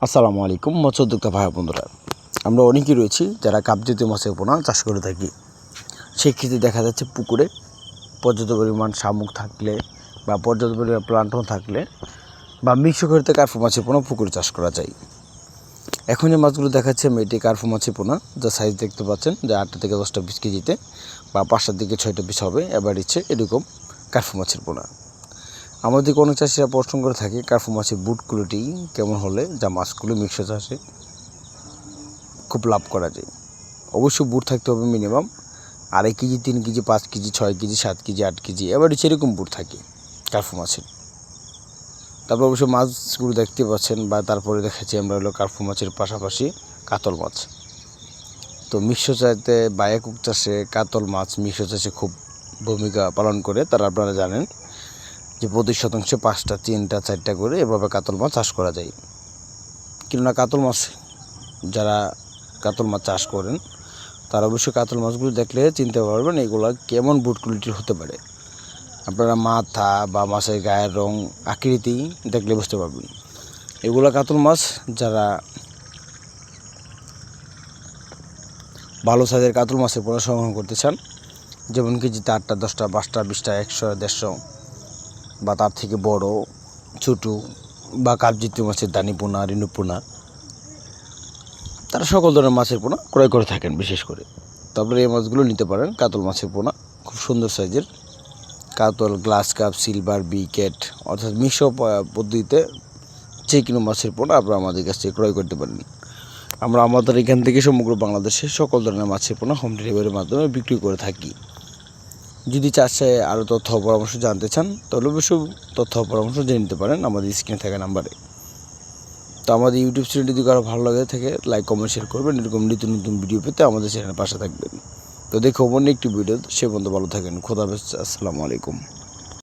আসসালামু আলাইকুম মৎস্য উদ্যোক্তা ভাই বন্ধুরা, আমরা অনেকেই রয়েছি যারা কাপজাতীয় মাছের পোনা চাষ করে থাকি। সেই ক্ষেত্রে দেখা যাচ্ছে পুকুরে পর্যাপ্ত পরিমাণ শামুক থাকলে বা পর্যাপ্ত পরিমাণ প্লান্টন থাকলে বা মিক্স করতে কার্পু মাছের পোনা পুকুরে চাষ করা যায়। এখন যে মাছগুলো দেখাচ্ছে মেয়েটি কার্পু মাছের পোনা, যা সাইজ দেখতে পাচ্ছেন যে 8 থেকে 10টা পিস কেজিতে বা 5টা থেকে 6টা পিস হবে এবার ইচ্ছে এরকম কার্পু মাছের পোনা। আমাদের অনেক চাষিরা প্রশ্ন করে থাকে কার্পু মাছের বুট কোয়ালিটি কেমন হলে যা মাছগুলো মিক্স চাষে খুব লাভ করা যায়। অবশ্যই বুট থাকতে হবে minimum 2.5 KG, 3 KG, 5 KG, 6 KG, 7 KG, 8 KG এবার সেরকম বুট থাকে কার্পু মাছের। তারপর অবশ্যই মাছগুলো দেখতে পাচ্ছেন বা তারপরে দেখাচ্ছি আমরা হলো কার্পু মাছের পাশাপাশি কাতল মাছ। তো মিশ্র চাষে বা একক চাষে কাতল মাছ মিশ্র চাষে খুব ভূমিকা পালন করে, তারা আপনারা জানেন যে প্রতি শতাংশে 5টা, 3টা, 4টা করে এভাবে কাতল মাছ চাষ করা যায়। কেননা কাতল মাছ যারা কাতল মাছ চাষ করেন তারা অবশ্যই কাতল মাছগুলো দেখলে চিনতে পারবেন এগুলো কেমন বুট কোয়ালিটির হতে পারে। আপনারা মাথা বা মাছের গায়ের রং আকৃতি দেখলে বুঝতে পারবেন এগুলো কাতল মাছ। যারা ভালো সাইজের কাতল মাছের পোনা সংগ্রহ করতে চান, যেমন কেজিতে 8টা, 10টা, 5টা, 20টা, 100, 150 বা তার থেকে বড়, ছোটো বা কাপজাতীয় মাছের দানি পোনা, রেণু পোনা, তারা সকল ধরনের মাছের পোনা ক্রয় করে থাকেন বিশেষ করে। তারপরে এই মাছগুলো নিতে পারেন। কাতল মাছের পোনা খুব সুন্দর সাইজের কাতল, গ্লাস কাপ, সিলভার, বিকেট অর্থাৎ মিশ্র পদ্ধতিতে যে কোনো মাছের পোনা আপনারা আমাদের কাছ থেকে ক্রয় করতে পারেন। আমরা আমাদের এখান থেকে সমগ্র বাংলাদেশে সকল ধরনের মাছের পোনা হোম ডেলিভারির মাধ্যমে বিক্রি করে থাকি। যদি চাষে আরও তথ্য পরামর্শ জানতে চান তাহলে অবশ্যই তথ্য পরামর্শ জেনে নিতে পারেন আমাদের স্ক্রিনে থাকা নাম্বারে। তো আমাদের ইউটিউব চ্যানেলটি যদি কারো ভালো লাগে থাকে লাইক, কমেন্ট, শেয়ার করবেন। এরকম নিত্য নতুন ভিডিও পেতে আমাদের চ্যানেলের পাশে থাকবেন। তো দেখো অন্য একটি ভিডিও, সে পর্যন্ত ভালো থাকেন। খোদা হাফেজ, আসসালামু আলাইকুম।